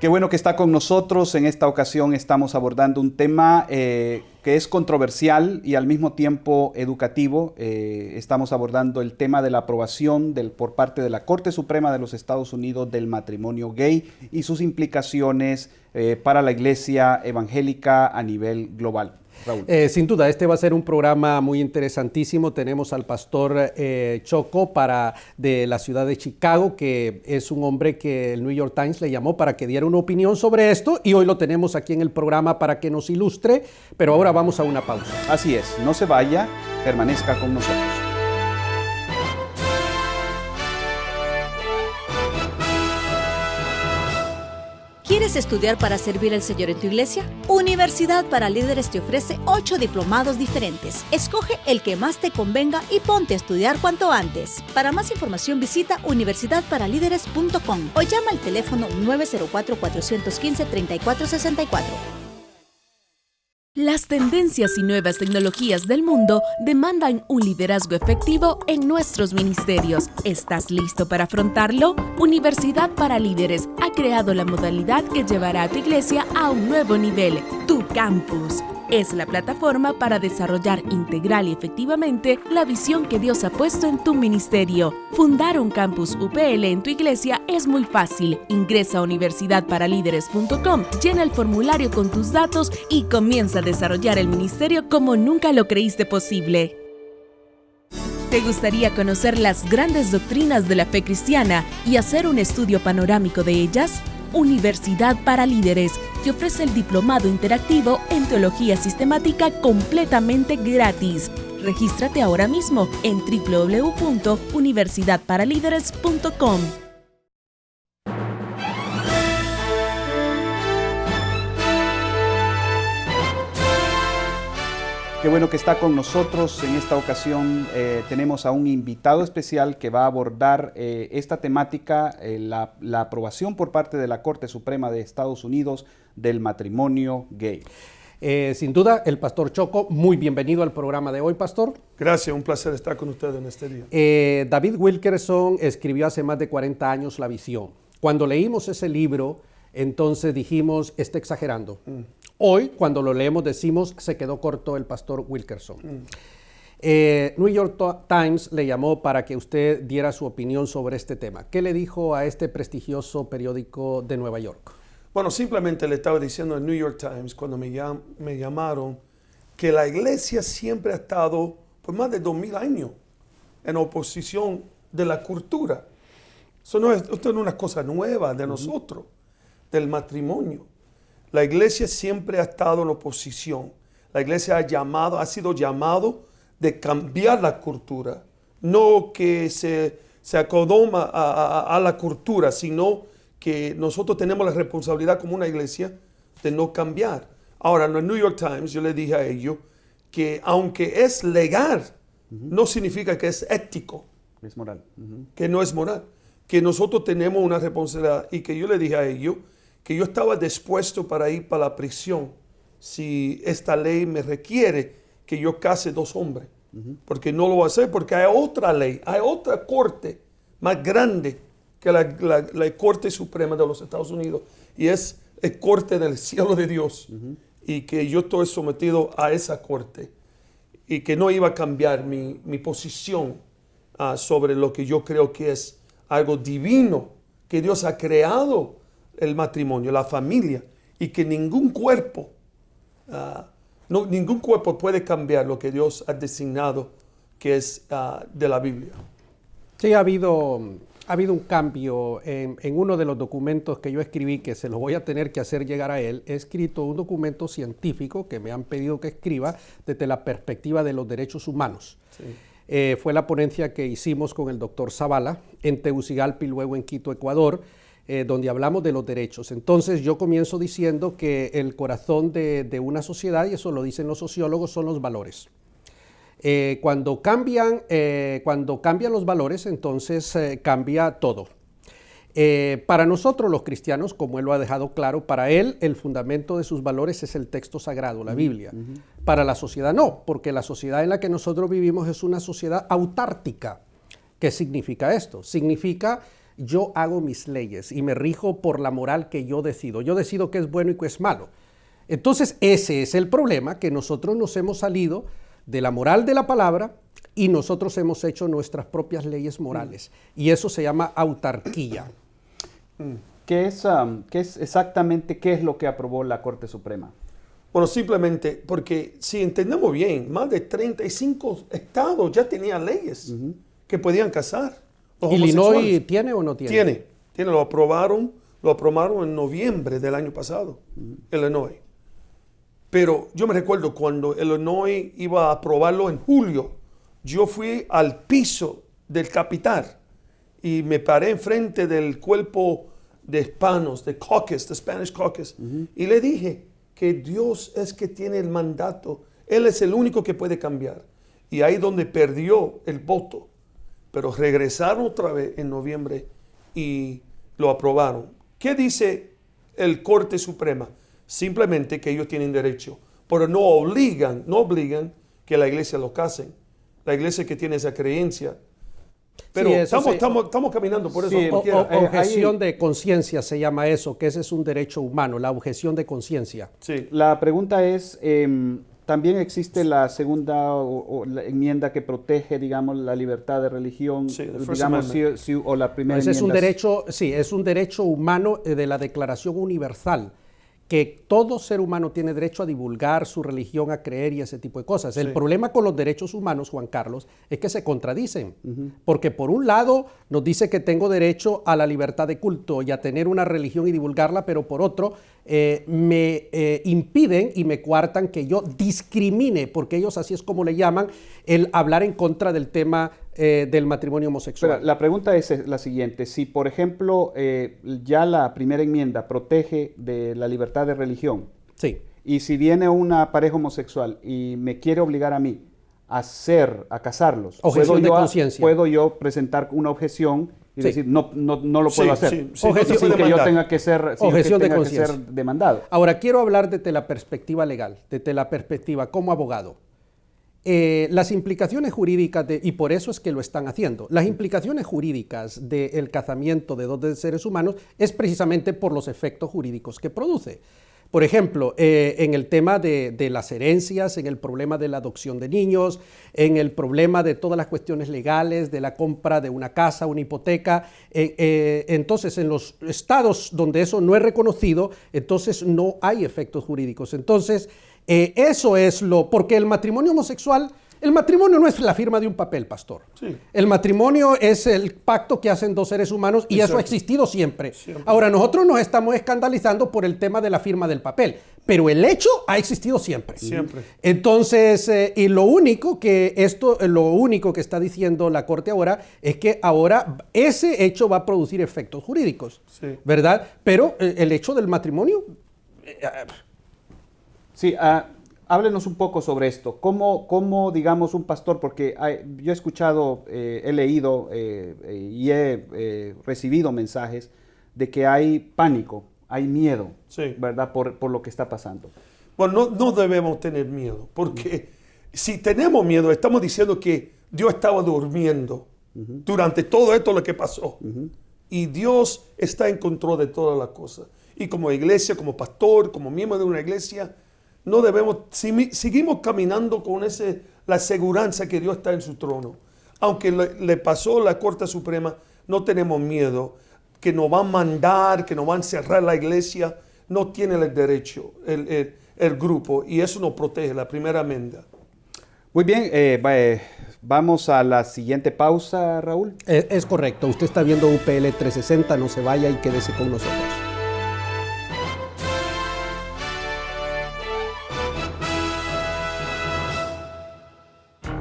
Qué bueno que está con nosotros. En esta ocasión estamos abordando un tema que es controversial y al mismo tiempo educativo. Estamos abordando el tema de la aprobación por parte de la Corte Suprema de los Estados Unidos del matrimonio gay y sus implicaciones para la iglesia evangélica a nivel global. Raúl. Sin duda, este va a ser un programa muy interesantísimo. Tenemos al pastor Choco de la ciudad de Chicago, que es un hombre que el New York Times le llamó para que diera una opinión sobre esto, y hoy lo tenemos aquí en el programa para que nos ilustre, pero ahora vamos a una pausa. Así es, no se vaya, permanezca con nosotros. ¿Quieres estudiar para servir al Señor en tu iglesia? Universidad para Líderes te ofrece 8 diplomados diferentes. Escoge el que más te convenga y ponte a estudiar cuanto antes. Para más información visita universidadparalíderes.com o llama al teléfono 904-415-3464. Las tendencias y nuevas tecnologías del mundo demandan un liderazgo efectivo en nuestros ministerios. ¿Estás listo para afrontarlo? Universidad para Líderes ha creado la modalidad que llevará a tu iglesia a un nuevo nivel, Tu Campus. Es la plataforma para desarrollar integral y efectivamente la visión que Dios ha puesto en tu ministerio. Fundar un campus UPL en tu iglesia es muy fácil. Ingresa a universidadparalíderes.com, llena el formulario con tus datos y comienza a desarrollar el ministerio como nunca lo creíste posible. ¿Te gustaría conocer las grandes doctrinas de la fe cristiana y hacer un estudio panorámico de ellas? Universidad para Líderes te ofrece el diplomado interactivo en Teología Sistemática completamente gratis. Regístrate ahora mismo en www.universidadparalíderes.com. Qué bueno que está con nosotros. En esta ocasión tenemos a un invitado especial que va a abordar esta temática, la aprobación por parte de la Corte Suprema de Estados Unidos del matrimonio gay. Sin duda, el pastor Choco, muy bienvenido al programa de hoy, pastor. Gracias, un placer estar con ustedes en este día. David Wilkerson escribió hace más de 40 años La Visión. Cuando leímos ese libro, entonces dijimos, está exagerando. Hoy, cuando lo leemos, decimos, se quedó corto el pastor Wilkerson. New York Times le llamó para que usted diera su opinión sobre este tema. ¿Qué le dijo a este prestigioso periódico de Nueva York? Bueno, simplemente le estaba diciendo al New York Times, cuando me llamaron, que la iglesia siempre ha estado por más de 2000 años en oposición de la cultura. Esto no es una cosa nueva de nosotros, del matrimonio. La iglesia siempre ha estado en oposición. La iglesia ha sido llamado de cambiar la cultura, no que se acodoma a la cultura, sino que nosotros tenemos la responsabilidad como una iglesia de no cambiar. Ahora, en el New York Times yo le dije a ellos que aunque es legal, no significa que es ético. Es moral. Que no es moral. Que nosotros tenemos una responsabilidad y que yo le dije a ellos que yo estaba dispuesto para ir para la prisión si esta ley me requiere que yo case 2 hombres. Porque no lo voy a hacer, porque hay otra ley, hay otra corte más grande que la Corte Suprema de los Estados Unidos, y es el Corte del Cielo de Dios. Y que yo estoy sometido a esa corte y que no iba a cambiar mi posición sobre lo que yo creo que es algo divino, que Dios ha creado el matrimonio, la familia, y que ningún cuerpo puede cambiar lo que Dios ha designado, que es de la Biblia. Sí, ha habido un cambio en uno de los documentos que yo escribí, que se lo voy a tener que hacer llegar a él. He escrito un documento científico que me han pedido que escriba desde la perspectiva de los derechos humanos. Sí. Fue la ponencia que hicimos con el doctor Zavala en Tegucigalpa y luego en Quito, Ecuador, donde hablamos de los derechos. Entonces yo comienzo diciendo que el corazón de una sociedad, y eso lo dicen los sociólogos, son los valores. Cuando cambian los valores, entonces cambia todo. Para nosotros los cristianos, como él lo ha dejado claro, para él el fundamento de sus valores es el texto sagrado, la Biblia. Para la sociedad no, porque la sociedad en la que nosotros vivimos es una sociedad autárquica. ¿Qué significa esto? Significa yo hago mis leyes y me rijo por la moral que yo decido. Yo decido qué es bueno y qué es malo. Entonces, ese es el problema, que nosotros nos hemos salido de la moral de la palabra y nosotros hemos hecho nuestras propias leyes morales. Y eso se llama autarquía. ¿Qué es exactamente qué es lo que aprobó la Corte Suprema? Bueno, simplemente porque si entendemos bien, más de 35 estados ya tenían leyes que podían casar. ¿Illinois tiene o no tiene? Tiene, lo aprobaron en noviembre del año pasado, Illinois. Pero yo me recuerdo cuando Illinois iba a aprobarlo en julio, yo fui al piso del Capitol y me paré enfrente del cuerpo de hispanos, de caucus, de Spanish caucus, y le dije que Dios es que tiene el mandato, Él es el único que puede cambiar. Y ahí donde perdió el voto, pero regresaron otra vez en noviembre y lo aprobaron. ¿Qué dice el Corte Suprema? Simplemente que ellos tienen derecho, pero no obligan que la iglesia lo casen. La iglesia que tiene esa creencia. Pero Sí, estamos caminando por eso. Sí, Objeción de conciencia se llama eso, que ese es un derecho humano, la objeción de conciencia. Sí. La pregunta es, ¿también existe la segunda o la enmienda que protege, digamos, la libertad de religión? Sí, el First digamos, Amendment. o la primera Ese es un enmienda? derecho, sí, es un derecho humano de la Declaración Universal, que todo ser humano tiene derecho a divulgar su religión, a creer y ese tipo de cosas. El problema con los derechos humanos, Juan Carlos, es que se contradicen. Porque por un lado nos dice que tengo derecho a la libertad de culto y a tener una religión y divulgarla, pero por otro me impiden y me coartan que yo discrimine, porque ellos así es como le llaman, el hablar en contra del tema del matrimonio homosexual. Pero la pregunta es la siguiente: si por ejemplo ya la primera enmienda protege de la libertad de religión, Sí. y si viene una pareja homosexual y me quiere obligar a mí a casarlos, Objeción de conciencia. ¿puedo yo presentar una objeción y Sí. decir no lo puedo hacer? Sí, Objeción- sin puede que yo mandar. tenga que ser, Objeción de que conciencia. ser demandado. Ahora, quiero hablar desde la perspectiva legal, desde la perspectiva como abogado. Las implicaciones jurídicas, y por eso es que lo están haciendo, las implicaciones jurídicas del casamiento de dos seres humanos es precisamente por los efectos jurídicos que produce. Por ejemplo, en el tema de las herencias, en el problema de la adopción de niños, en el problema de todas las cuestiones legales, de la compra de una casa, una hipoteca. Entonces, en los estados donde eso no es reconocido, entonces no hay efectos jurídicos. Entonces, eso es porque el matrimonio homosexual, el matrimonio no es la firma de un papel, pastor. Sí. El matrimonio es el pacto que hacen dos seres humanos y eso ha existido siempre. Siempre. Ahora, nosotros nos estamos escandalizando por el tema de la firma del papel, pero el hecho ha existido siempre. Siempre. Entonces, y lo único que está diciendo la Corte ahora es que ahora ese hecho va a producir efectos jurídicos, Sí. ¿verdad? Pero el hecho del matrimonio... Sí, háblenos un poco sobre esto. ¿Cómo, digamos, un pastor, porque yo he escuchado, he leído y he recibido mensajes de que hay pánico, hay miedo, Sí. ¿verdad? Por lo que está pasando. Bueno, no debemos tener miedo, porque si tenemos miedo, estamos diciendo que Dios estaba durmiendo durante todo esto lo que pasó. Y Dios está en control de todas las cosas. Y como iglesia, como pastor, como miembro de una iglesia, no debemos, seguimos caminando con la seguridad que Dios está en su trono. Aunque le pasó la Corte Suprema, no tenemos miedo que nos van a mandar, que nos van a cerrar la iglesia. No tiene el derecho el grupo, y eso nos protege, la primera enmienda. Muy bien, vamos a la siguiente pausa, Raúl. Es correcto, usted está viendo UPL 360, no se vaya y quédese con nosotros.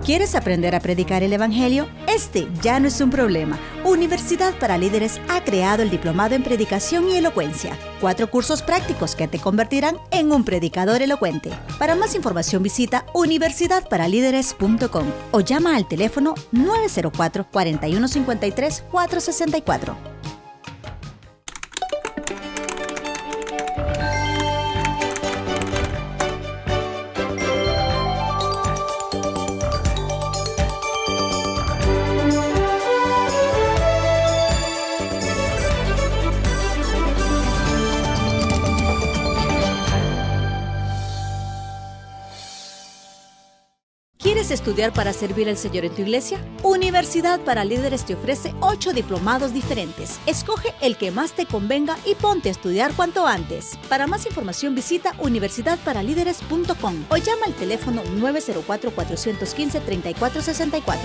¿Quieres aprender a predicar el Evangelio? Este ya no es un problema. Universidad para Líderes ha creado el Diplomado en Predicación y Elocuencia. 4 cursos prácticos que te convertirán en un predicador elocuente. Para más información visita universidadparalíderes.com o llama al teléfono 904-4153-464. ¿Quieres estudiar para servir al Señor en tu iglesia? Universidad para Líderes te ofrece 8 diplomados diferentes. Escoge el que más te convenga y ponte a estudiar cuanto antes. Para más información visita universidadparalíderes.com o llama al teléfono 904-415-3464.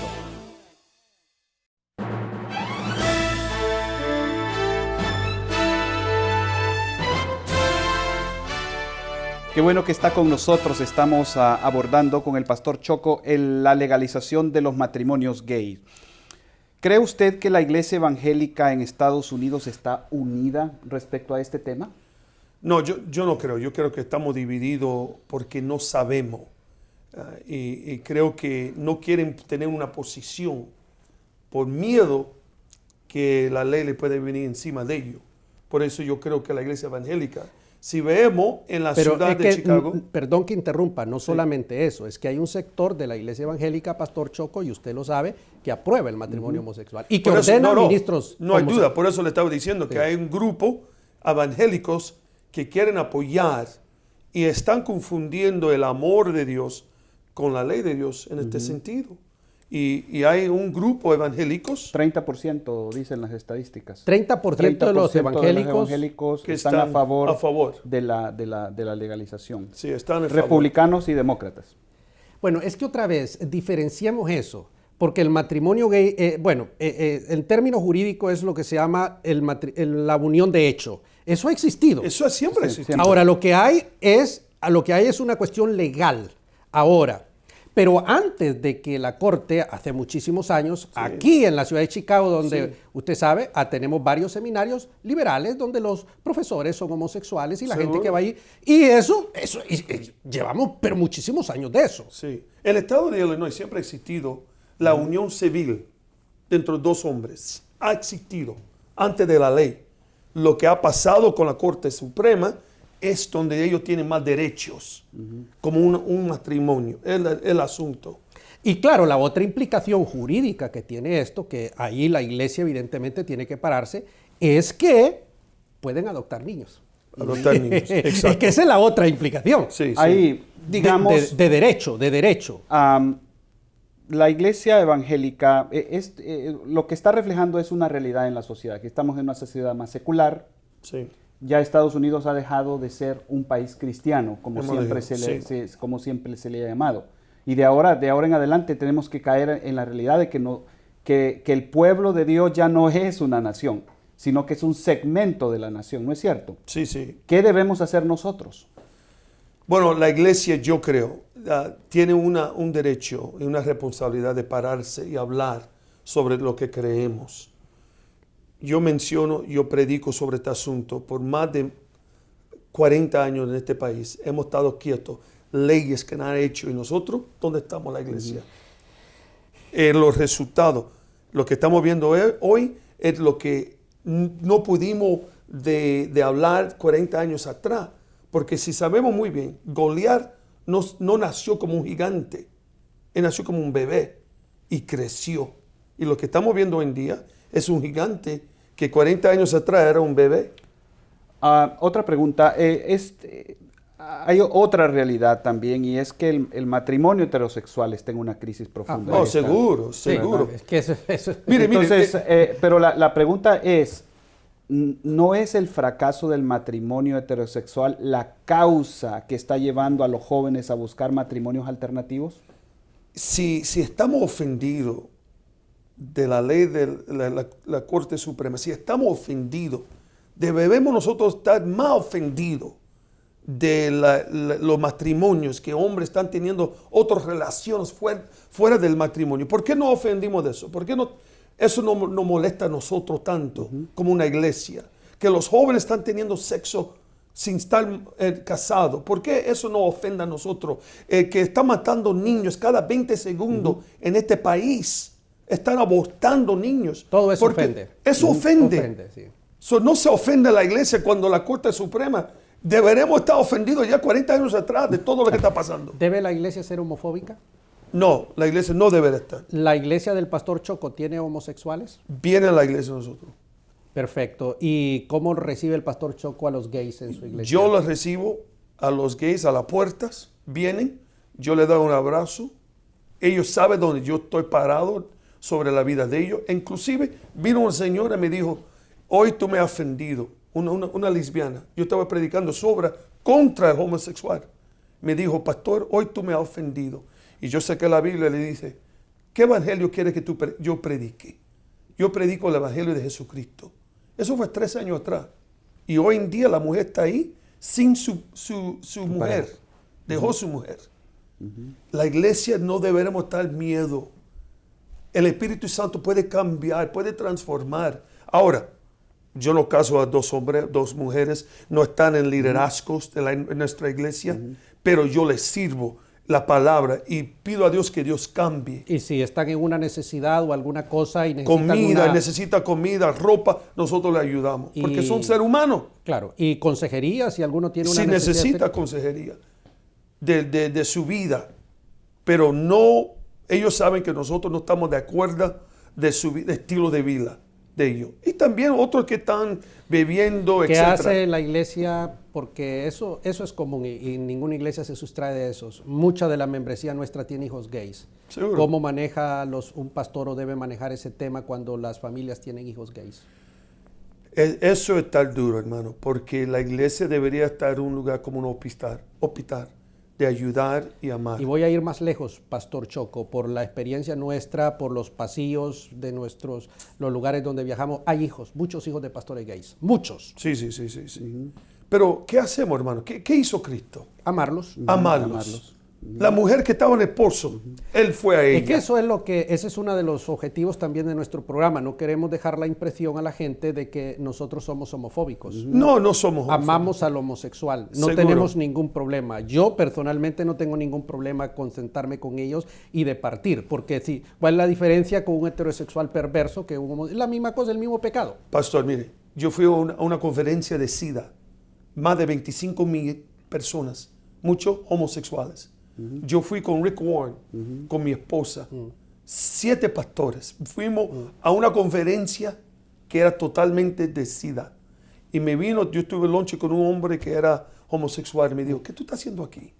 Qué bueno que está con nosotros. Estamos abordando con el pastor Choco la legalización de los matrimonios gay. ¿Cree usted que la iglesia evangélica en Estados Unidos está unida respecto a este tema? No, yo no creo. Yo creo que estamos divididos porque no sabemos. Y creo que no quieren tener una posición por miedo que la ley le puede venir encima de ellos. Por eso yo creo que la iglesia evangélica, si vemos en la ciudad de Chicago... Perdón que interrumpa, no solamente eso, es que hay un sector de la iglesia evangélica, Pastor Choco, y usted lo sabe, que aprueba el matrimonio homosexual y que ordena ministros. No hay duda, por eso le estaba diciendo que hay un grupo evangélicos que quieren apoyar y están confundiendo el amor de Dios con la ley de Dios en este sentido. Y hay un grupo evangélicos. 30% dicen las estadísticas. 30% de los evangélicos que están a favor de la legalización. Sí, están a Republicanos favor. Y demócratas. Bueno, es que otra vez diferenciemos eso, porque el matrimonio gay, en términos jurídicos es lo que se llama la unión de hecho. Eso ha existido. Eso siempre ha existido. Ahora, lo que hay es una cuestión legal. Ahora, pero antes de que la Corte, hace muchísimos años, aquí en la ciudad de Chicago, donde usted sabe, tenemos varios seminarios liberales donde los profesores son homosexuales y la gente que va ahí. Y eso llevamos pero muchísimos años de eso. Sí. En el estado de Illinois siempre ha existido la unión civil entre dos hombres. Ha existido antes de la ley. Lo que ha pasado con la Corte Suprema es donde ellos tienen más derechos, como un matrimonio, el asunto. Y claro, la otra implicación jurídica que tiene esto, que ahí la iglesia evidentemente tiene que pararse, es que pueden adoptar niños. Adoptar niños, exacto. Es que esa es la otra implicación. Sí, sí. Ahí, digamos... De derecho. La iglesia evangélica, lo que está reflejando es una realidad en la sociedad, que estamos en una sociedad más secular. Sí. Ya Estados Unidos ha dejado de ser un país cristiano, como siempre se le ha llamado. Y de ahora en adelante tenemos que caer en la realidad de que el pueblo de Dios ya no es una nación, sino que es un segmento de la nación, ¿no es cierto? Sí, sí. ¿Qué debemos hacer nosotros? Bueno, la iglesia, yo creo, tiene un derecho y una responsabilidad de pararse y hablar sobre lo que creemos. Yo predico sobre este asunto por más de 40 años en este país. Hemos estado quietos, leyes que no han hecho. ¿Y nosotros dónde estamos, la iglesia? Los resultados, lo que estamos viendo hoy es lo que no pudimos de hablar 40 años atrás. Porque si sabemos muy bien, Goliat no nació como un gigante, él nació como un bebé y creció. Y lo que estamos viendo hoy en día es un gigante que 40 años atrás era un bebé. Otra pregunta, hay otra realidad también, y es que el matrimonio heterosexual está en una crisis profunda. Seguro. Es que eso. Pero la pregunta es, ¿no es el fracaso del matrimonio heterosexual la causa que está llevando a los jóvenes a buscar matrimonios alternativos? Si estamos ofendidos de la ley de la Corte Suprema, si estamos ofendidos, debemos nosotros estar más ofendidos de los matrimonios, que hombres están teniendo otras relaciones fuera del matrimonio. ¿Por qué no ofendimos de eso? ¿Por qué eso no molesta a nosotros tanto como una iglesia? Que los jóvenes están teniendo sexo sin estar casados. ¿Por qué eso no ofende a nosotros? Que están matando niños cada 20 segundos en este país. Están abortando niños. Todo eso ofende. Eso ofende. Ofende, sí. No se ofende a la iglesia cuando la Corte Suprema. Deberemos estar ofendidos ya 40 años atrás de todo lo que está pasando. ¿Debe la iglesia ser homofóbica? No, la iglesia no debe estar. ¿La iglesia del Pastor Choco tiene homosexuales? Viene a la iglesia nosotros. Perfecto. ¿Y cómo recibe el Pastor Choco a los gays en su iglesia? Yo los recibo a los gays a las puertas. Vienen, yo les doy un abrazo Ellos saben dónde yo estoy parado sobre la vida de ellos. Inclusive vino una señora y me dijo, hoy tú me has ofendido, una lesbiana. Yo estaba predicando contra el homosexual. Me dijo, pastor, hoy tú me has ofendido. Y yo saqué la Biblia y le dije, ¿qué evangelio quieres que yo predique? Yo predico el evangelio de Jesucristo. Eso fue 3 años atrás. Y hoy en día la mujer está ahí sin su mujer. Dejó su mujer. La iglesia no deberemos estar miedo. El Espíritu Santo puede cambiar, puede transformar. Ahora, yo no caso a 2 hombres, 2 mujeres, no están en liderazgos en nuestra iglesia, pero yo les sirvo la palabra y pido a Dios que Dios cambie. Y si están en una necesidad o alguna cosa y necesitan necesita comida, ropa, nosotros le ayudamos, porque son seres humanos. Claro, y consejería, si alguno tiene una si necesidad. Si necesita consejería de su vida, pero no, ellos saben que nosotros no estamos de acuerdo de su estilo de vida de ellos. Y también otros que están bebiendo, etc. ¿Qué hace la iglesia? Porque eso es común y ninguna iglesia se sustrae de eso. Mucha de la membresía nuestra tiene hijos gays. Seguro. ¿Cómo maneja un pastor o debe manejar ese tema cuando las familias tienen hijos gays? Eso está duro, hermano, porque la iglesia debería estar en un lugar como un hospital de ayudar y amar. Y voy a ir más lejos, Pastor Choco, por la experiencia nuestra, por los pasillos de los lugares donde viajamos. Hay hijos, muchos hijos de pastores gays, muchos. Sí. Pero, ¿qué hacemos, hermano? ¿Qué hizo Cristo? Amarlos. Amarlos. La mujer que estaba en el pozo, él fue a ella. Es que ese es uno de los objetivos también de nuestro programa. No queremos dejar la impresión a la gente de que nosotros somos homofóbicos. No somos homofóbicos. Amamos al homosexual. No tenemos ningún problema. Yo personalmente no tengo ningún problema con sentarme con ellos y de partir. Porque sí, ¿cuál es la diferencia con un heterosexual perverso que es la misma cosa, el mismo pecado? Pastor, mire, yo fui a una conferencia de SIDA. Más de 25,000 personas, muchos homosexuales. Yo fui con Rick Warren, con mi esposa, 7 pastores. Fuimos a una conferencia que era totalmente de SIDA. Y yo tuve lunch con un hombre que era homosexual y me dijo, ¿qué tú estás haciendo aquí?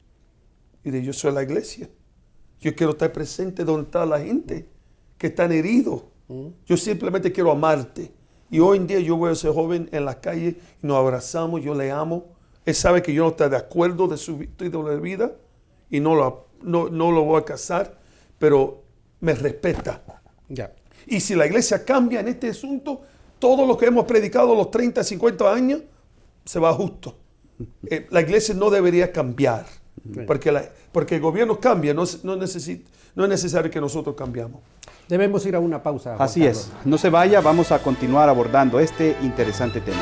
Y dije, yo soy la iglesia. Yo quiero estar presente donde está la gente que están heridos. Yo simplemente quiero amarte. Y hoy en día yo veo a ese joven en la calle y nos abrazamos, yo le amo. Él sabe que yo no estoy de acuerdo de su estilo de vida y no lo voy a casar, pero me respeta. Ya. Y si la iglesia cambia en este asunto, todo lo que hemos predicado los 30, 50 años se va justo. La iglesia no debería cambiar, porque el gobierno cambia, no es necesario que nosotros cambiamos. Debemos ir a una pausa. Así es, no se vaya, vamos a continuar abordando este interesante tema.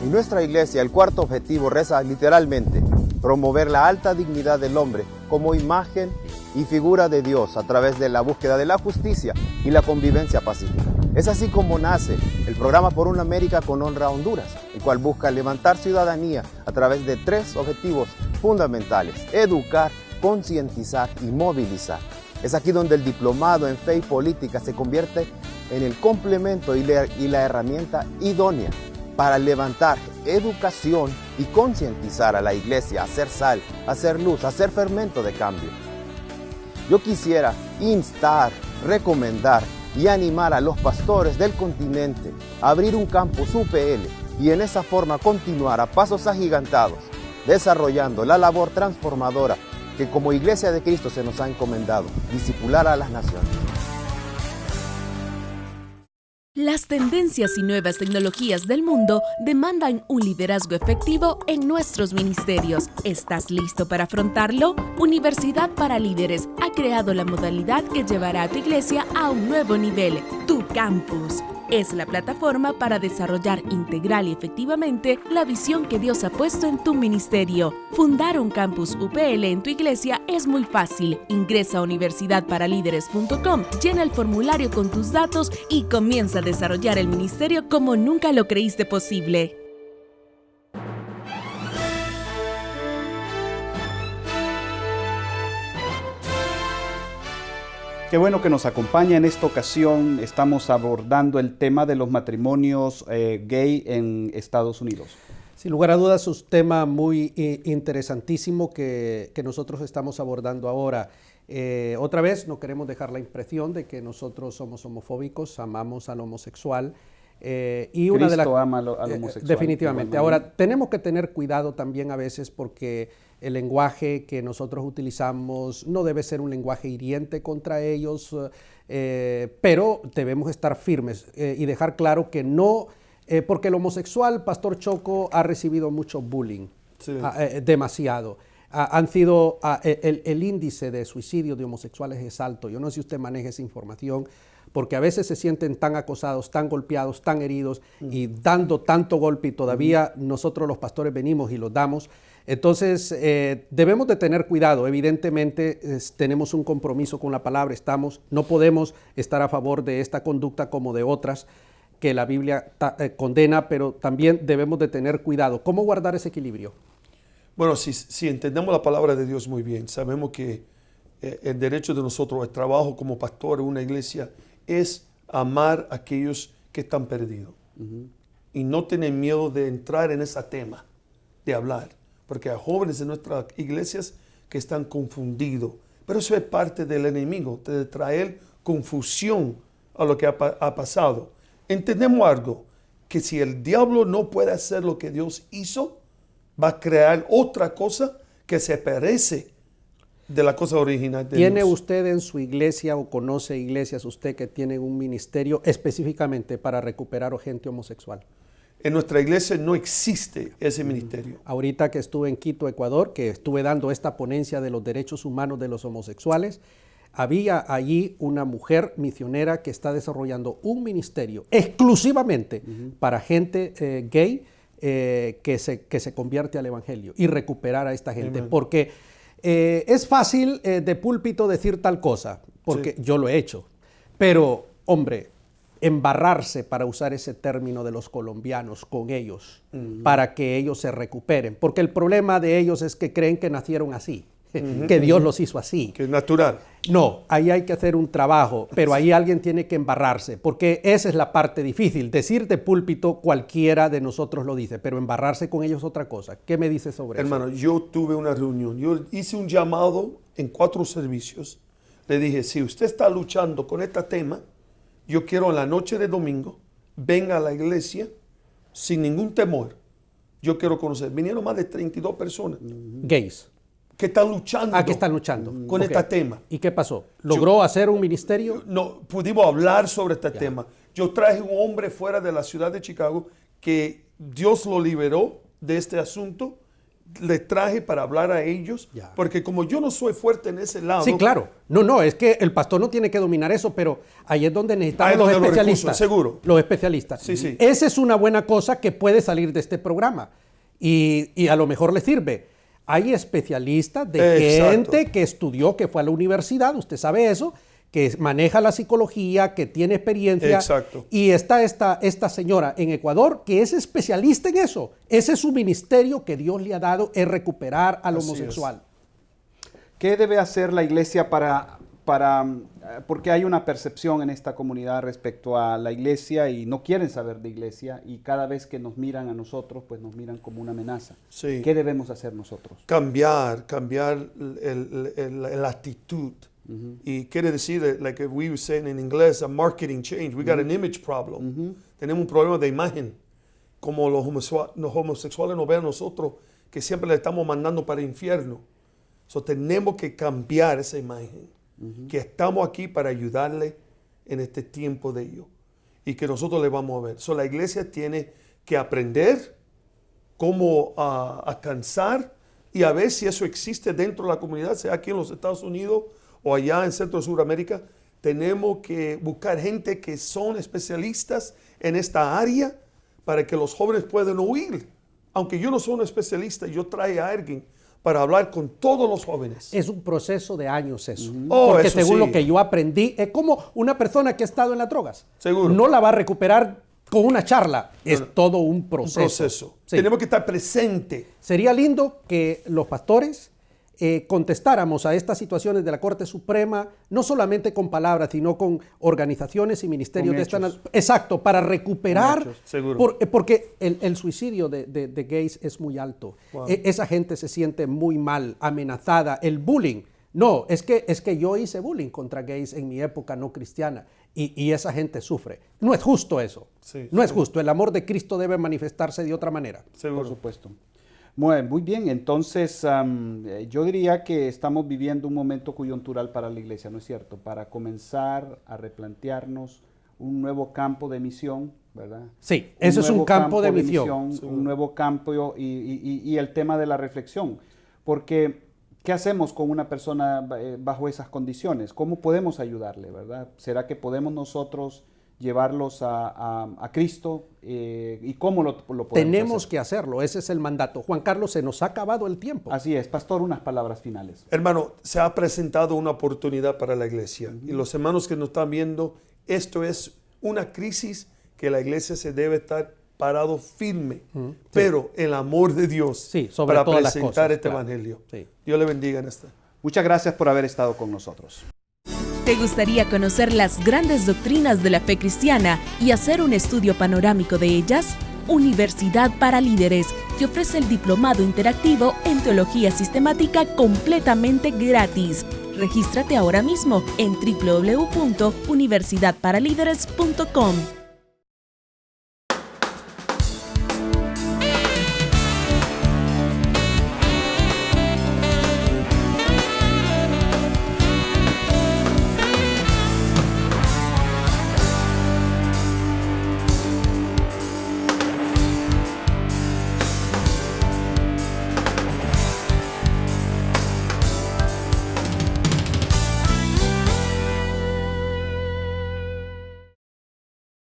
En nuestra iglesia el cuarto objetivo reza literalmente, promover la alta dignidad del hombre como imagen y figura de Dios a través de la búsqueda de la justicia y la convivencia pacífica. Es así como nace el programa Por una América con Honra a Honduras, el cual busca levantar ciudadanía a través de 3 objetivos fundamentales: educar, concientizar y movilizar. Es aquí donde el diplomado en fe y política se convierte en el complemento y la herramienta idónea para levantar educación y concientizar a la iglesia, a hacer sal, a hacer luz, a hacer fermento de cambio. Yo quisiera instar, recomendar y animar a los pastores del continente a abrir un campus UPL y en esa forma continuar a pasos agigantados, desarrollando la labor transformadora que como Iglesia de Cristo se nos ha encomendado, discipular a las naciones. Las tendencias y nuevas tecnologías del mundo demandan un liderazgo efectivo en nuestros ministerios. ¿Estás listo para afrontarlo? Universidad para Líderes ha creado la modalidad que llevará a tu iglesia a un nuevo nivel, Tu Campus. Es la plataforma para desarrollar integral y efectivamente la visión que Dios ha puesto en tu ministerio. Fundar un campus UPL en tu iglesia es muy fácil. Ingresa a universidadparalíderes.com, llena el formulario con tus datos y comienza a desarrollar el ministerio como nunca lo creíste posible. Qué bueno que nos acompaña en esta ocasión. Estamos abordando el tema de los matrimonios gay en Estados Unidos. Sin lugar a dudas, es un tema muy interesantísimo que nosotros estamos abordando ahora. Otra vez, no queremos dejar la impresión de que nosotros somos homofóbicos, amamos al homosexual. Y una Cristo ama al homosexual. Definitivamente. Ahora, tenemos que tener cuidado también a veces porque el lenguaje que nosotros utilizamos no debe ser un lenguaje hiriente contra ellos, pero debemos estar firmes y dejar claro que no, porque el homosexual, Pastor Choco, ha recibido mucho bullying, sí. Demasiado. El índice de suicidio de homosexuales es alto. Yo no sé si usted maneja esa información, porque a veces se sienten tan acosados, tan golpeados, tan heridos y dando tanto golpe y todavía nosotros los pastores venimos y los damos. Entonces debemos de tener cuidado. Evidentemente tenemos un compromiso con la palabra, no podemos estar a favor de esta conducta como de otras que la Biblia condena, pero también debemos de tener cuidado. ¿Cómo guardar ese equilibrio? Bueno, si entendemos la palabra de Dios muy bien, sabemos que el derecho de nosotros, el trabajo como pastor en una iglesia, es amar a aquellos que están perdidos. Y no tener miedo de entrar en ese tema, de hablar. Porque hay jóvenes en nuestras iglesias que están confundidos. Pero eso es parte del enemigo, de traer confusión a lo que ha pasado. Entendemos algo, que si el diablo no puede hacer lo que Dios hizo, va a crear otra cosa que se parece de la cosa original de ¿Tiene Dios. usted en su iglesia o conoce iglesias usted que tienen un ministerio específicamente para recuperar gente homosexual? En nuestra iglesia no existe ese ministerio. Ahorita que estuve en Quito, Ecuador, que estuve dando esta ponencia de los derechos humanos de los homosexuales, había allí una mujer misionera que está desarrollando un ministerio exclusivamente para gente gay que se convierte al evangelio y recuperar a esta gente. Amen. Porque es fácil de púlpito decir tal cosa, porque sí, yo lo he hecho, pero hombre, embarrarse, para usar ese término de los colombianos, con ellos, para que ellos se recuperen, porque el problema de ellos es que creen que nacieron así, que Dios los hizo así. Que es natural. No, ahí hay que hacer un trabajo, pero ahí alguien tiene que embarrarse, porque esa es la parte difícil. Decir de púlpito cualquiera de nosotros lo dice, pero embarrarse con ellos es otra cosa. ¿Qué me dice sobre eso? Hermano, yo tuve una reunión, yo hice un llamado en 4 servicios. Le dije, si usted está luchando con este tema, yo quiero en la noche de domingo, venga a la iglesia sin ningún temor. Yo quiero conocer. Vinieron más de 32 personas. Gays. Que están luchando. Que están luchando. Con este tema. ¿Y qué pasó? ¿Logró hacer un ministerio? No, pudimos hablar sobre este tema. Yo traje un hombre fuera de la ciudad de Chicago que Dios lo liberó de este asunto. Le traje para hablar a ellos, porque como yo no soy fuerte en ese lado. Sí, claro. No, es que el pastor no tiene que dominar eso, pero ahí es donde necesitamos los especialistas. Seguro. Los especialistas. Sí. Esa es una buena cosa que puede salir de este programa y a lo mejor le sirve. Hay especialistas de gente que estudió, que fue a la universidad, usted sabe eso, que maneja la psicología, que tiene experiencia. Exacto. Y está esta señora en Ecuador que es especialista en eso. Ese es su ministerio que Dios le ha dado, es recuperar al homosexual. ¿Qué debe hacer la iglesia porque hay una percepción en esta comunidad respecto a la iglesia y no quieren saber de iglesia y cada vez que nos miran a nosotros, pues nos miran como una amenaza? Sí. ¿Qué debemos hacer nosotros? Cambiar la actitud. Y quiere decir, like we were saying in inglés, a marketing change. We got an image problem. Tenemos un problema de imagen. Como los homosexuales nos ven a nosotros, que siempre le estamos mandando para el infierno. So, tenemos que cambiar esa imagen. Que estamos aquí para ayudarle en este tiempo de ellos. Y que nosotros le vamos a ver. So, la iglesia tiene que aprender cómo alcanzar y a ver si eso existe dentro de la comunidad, sea aquí en los Estados Unidos o allá en Centro Sudamérica. Tenemos que buscar gente que son especialistas en esta área para que los jóvenes puedan oír. Aunque yo no soy un especialista, yo traigo a alguien para hablar con todos los jóvenes. Es un proceso de años eso. Porque eso según sí, lo que yo aprendí, es como una persona que ha estado en las drogas. Seguro. No la va a recuperar con una charla. Es todo un proceso. Sí. Tenemos que estar presentes. Sería lindo que los pastores contestáramos a estas situaciones de la Corte Suprema, no solamente con palabras, sino con organizaciones y ministerios de esta nación. Exacto, para recuperar, porque el suicidio de gays es muy alto. Wow. Esa gente se siente muy mal, amenazada, el bullying. No, es que yo hice bullying contra gays en mi época no cristiana y esa gente sufre. No es justo eso, no es justo. El amor de Cristo debe manifestarse de otra manera. Por supuesto. Muy bien, entonces yo diría que estamos viviendo un momento coyuntural para la iglesia, ¿no es cierto? Para comenzar a replantearnos un nuevo campo de misión, ¿verdad? Sí, eso es un campo de misión. Un nuevo campo y el tema de la reflexión, porque ¿qué hacemos con una persona bajo esas condiciones? ¿Cómo podemos ayudarle, verdad? ¿Será que podemos nosotros llevarlos a Cristo? ¿Y cómo lo podemos Tenemos hacer? que hacerlo, ese es el mandato. Juan Carlos, se nos ha acabado el tiempo. Así es, pastor, unas palabras finales. Hermano, se ha presentado una oportunidad para la iglesia. Y los hermanos que nos están viendo, esto es una crisis que la iglesia se debe estar parado firme, pero el amor de Dios sobre para todas presentar las cosas, este claro. evangelio. Sí. Dios le bendiga en esta. Muchas gracias por haber estado con nosotros. ¿Te gustaría conocer las grandes doctrinas de la fe cristiana y hacer un estudio panorámico de ellas? Universidad para Líderes te ofrece el diplomado interactivo en Teología Sistemática completamente gratis. Regístrate ahora mismo en www.universidadparalíderes.com.